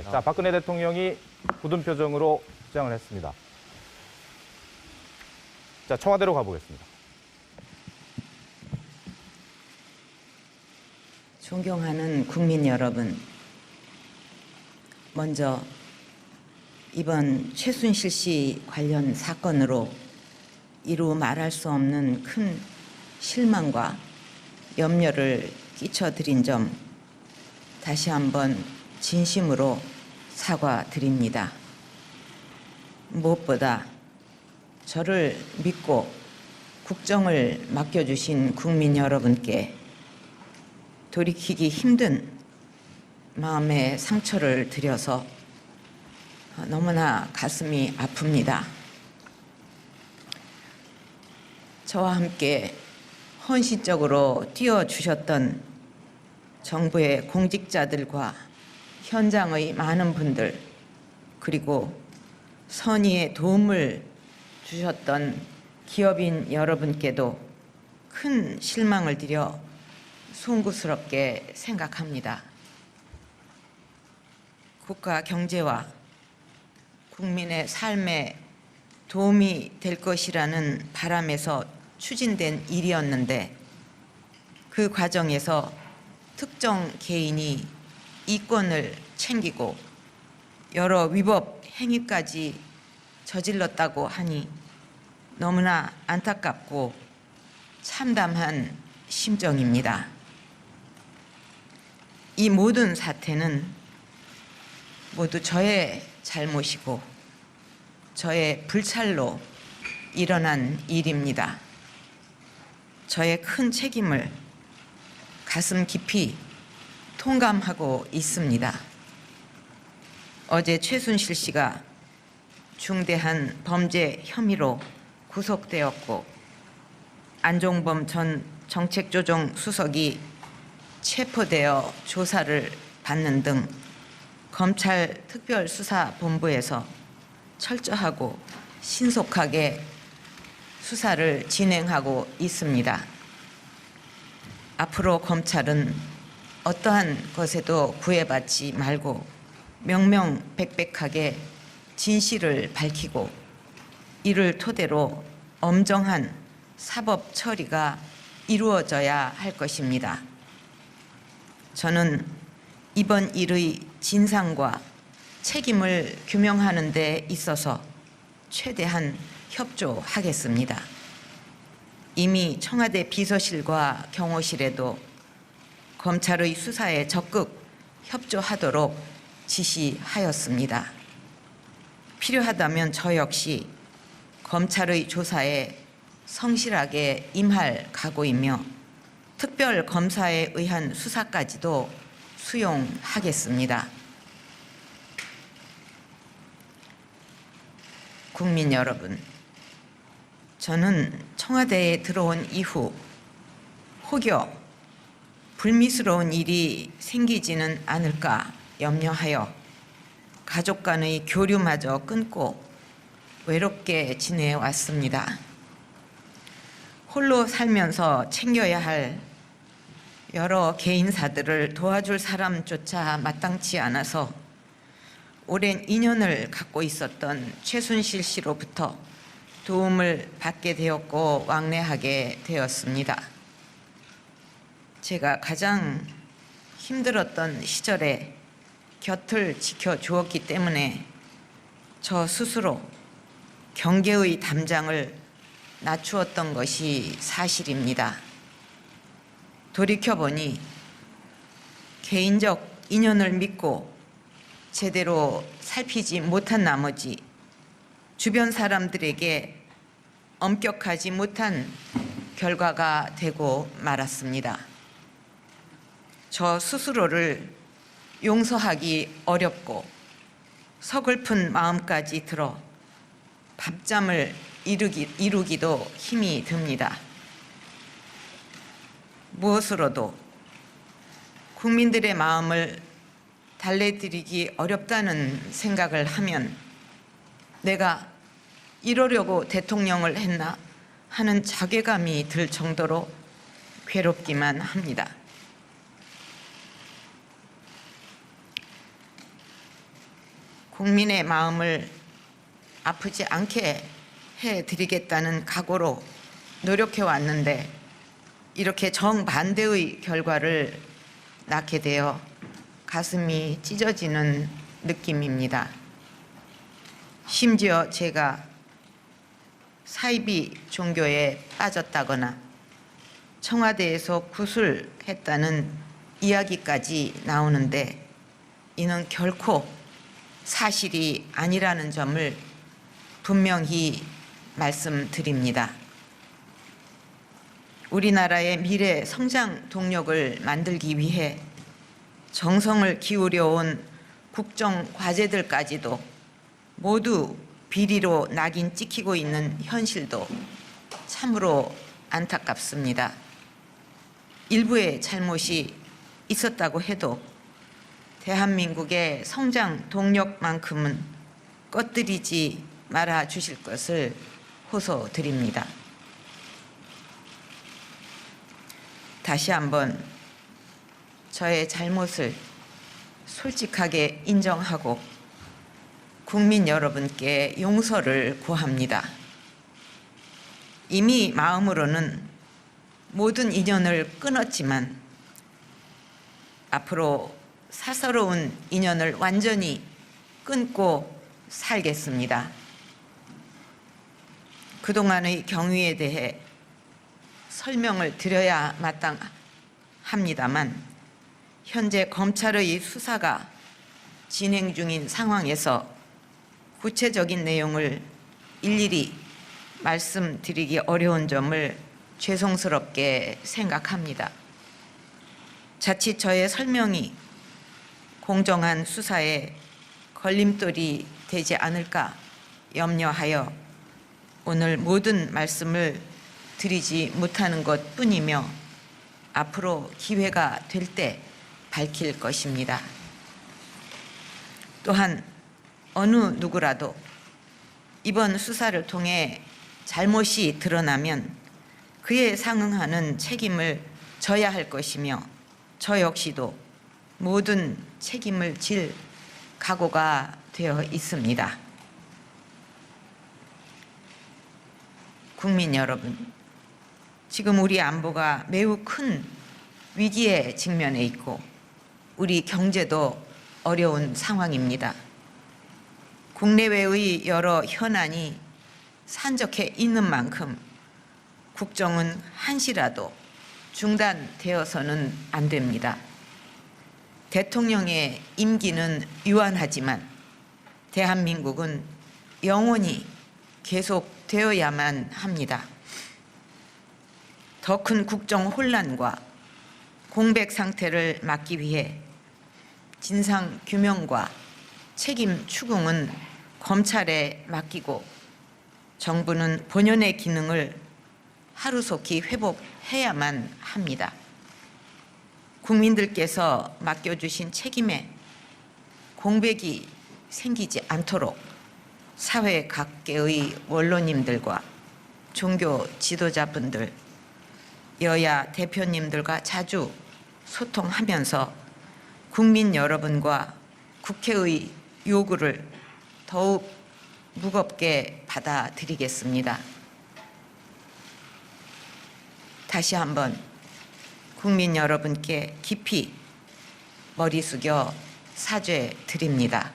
자, 박근혜 대통령이 굳은 표정으로 시장을 했습니다. 자, 청와대로 가보겠습니다. 존경하는 국민 여러분, 먼저 이번 최순실 씨 관련 사건으로 이루 말할 수 없는 큰 실망과 염려를 끼쳐드린 점 다시 한번 진심으로 사과드립니다. 무엇보다 저를 믿고 국정을 맡겨주신 국민 여러분께 돌이키기 힘든 마음의 상처를 드려서 너무나 가슴이 아픕니다. 저와 함께 헌신적으로 뛰어주셨던 정부의 공직자들과 현장의 많은 분들, 그리고 선의의 도움을 주셨던 기업인 여러분께도 큰 실망을 드려 송구스럽게 생각합니다. 국가 경제와 국민의 삶에 도움이 될 것이라는 바람에서 추진된 일이었는데, 그 과정에서 특정 개인이 이권을 챙기고 여러 위법 행위까지 저질렀다고 하니 너무나 안타깝고 참담한 심정입니다. 이 모든 사태는 모두 저의 잘못이고 저의 불찰로 일어난 일입니다. 저의 큰 책임을 가슴 깊이 통감하고 있습니다. 어제 최순실 씨가 중대한 범죄 혐의로 구속되었고, 안종범 전 정책조정수석이 체포되어 조사를 받는 등 검찰 특별수사본부에서 철저하고 신속하게 수사를 진행하고 있습니다. 앞으로 검찰은 어떠한 것에도 구애받지 말고 명명백백하게 진실을 밝히고, 이를 토대로 엄정한 사법 처리가 이루어져야 할 것입니다. 저는 이번 일의 진상과 책임을 규명하는 데 있어서 최대한 협조하겠습니다. 이미 청와대 비서실과 경호실에도 검찰의 수사에 적극 협조하도록 지시하였습니다. 필요하다면 저 역시 검찰의 조사에 성실하게 임할 각오이며 특별검사에 의한 수사까지도 수용하겠습니다. 국민 여러분, 저는 청와대에 들어온 이후 혹여 불미스러운 일이 생기지는 않을까 염려하여 가족 간의 교류마저 끊고 외롭게 지내왔습니다. 홀로 살면서 챙겨야 할 여러 개인사들을 도와줄 사람조차 마땅치 않아서 오랜 인연을 갖고 있었던 최순실 씨로부터 도움을 받게 되었고 왕래하게 되었습니다. 제가 가장 힘들었던 시절에 곁을 지켜주었기 때문에 저 스스로 경계의 담장을 낮추었던 것이 사실입니다. 돌이켜보니 개인적 인연을 믿고 제대로 살피지 못한 나머지 주변 사람들에게 엄격하지 못한 결과가 되고 말았습니다. 저 스스로를 용서하기 어렵고 서글픈 마음까지 들어 밤잠을 이루기도 힘이 듭니다. 무엇으로도 국민들의 마음을 달래드리기 어렵다는 생각을 하면 내가 이러려고 대통령을 했나 하는 자괴감이 들 정도로 괴롭기만 합니다. 국민의 마음을 아프지 않게 해드리겠다는 각오로 노력해 왔는데 이렇게 정반대의 결과를 낳게 되어 가슴이 찢어지는 느낌입니다. 심지어 제가 사이비 종교에 빠졌다거나 청와대에서 구술했다는 이야기까지 나오는데 이는 결코 사실이 아니라는 점을 분명히 말씀드립니다. 우리나라의 미래 성장 동력을 만들기 위해 정성을 기울여온 국정 과제들까지도 모두 비리로 낙인 찍히고 있는 현실도 참으로 안타깝습니다. 일부의 잘못이 있었다고 해도 대한민국의 성장 동력만큼은 꺼뜨리지 말아 주실 것을 호소드립니다. 다시 한번 저의 잘못을 솔직하게 인정하고 국민 여러분께 용서를 구합니다. 이미 마음으로는 모든 인연을 끊었지만 앞으로 사서로운 인연을 완전히 끊고 살겠습니다. 그동안의 경위에 대해 설명을 드려야 마땅합니다만 현재 검찰의 수사가 진행 중인 상황에서 구체적인 내용을 일일이 말씀드리기 어려운 점을 죄송스럽게 생각합니다. 자칫 저의 설명이 공정한 수사에 걸림돌이 되지 않을까 염려하여 오늘 모든 말씀을 드리지 못하는 것뿐이며 앞으로 기회가 될 때 밝힐 것입니다. 또한 어느 누구라도 이번 수사를 통해 잘못이 드러나면 그에 상응하는 책임을 져야 할 것이며 저 역시도 모든 책임을 질 각오가 되어 있습니다. 국민 여러분, 지금 우리 안보가 매우 큰 위기에 직면해 있고 우리 경제도 어려운 상황입니다. 국내외의 여러 현안이 산적해 있는 만큼 국정은 한시라도 중단되어서는 안 됩니다. 대통령의 임기는 유한하지만 대한민국은 영원히 계속되어야만 합니다. 더 큰 국정 혼란과 공백 상태를 막기 위해 진상 규명과 책임 추궁은 검찰에 맡기고 정부는 본연의 기능을 하루속히 회복해야만 합니다. 국민들께서 맡겨주신 책임에 공백이 생기지 않도록 사회 각계의 원로님들과 종교 지도자분들, 여야 대표님들과 자주 소통하면서 국민 여러분과 국회의 요구를 더욱 무겁게 받아들이겠습니다. 다시 한번 국민 여러분께 깊이 머리 숙여 사죄드립니다.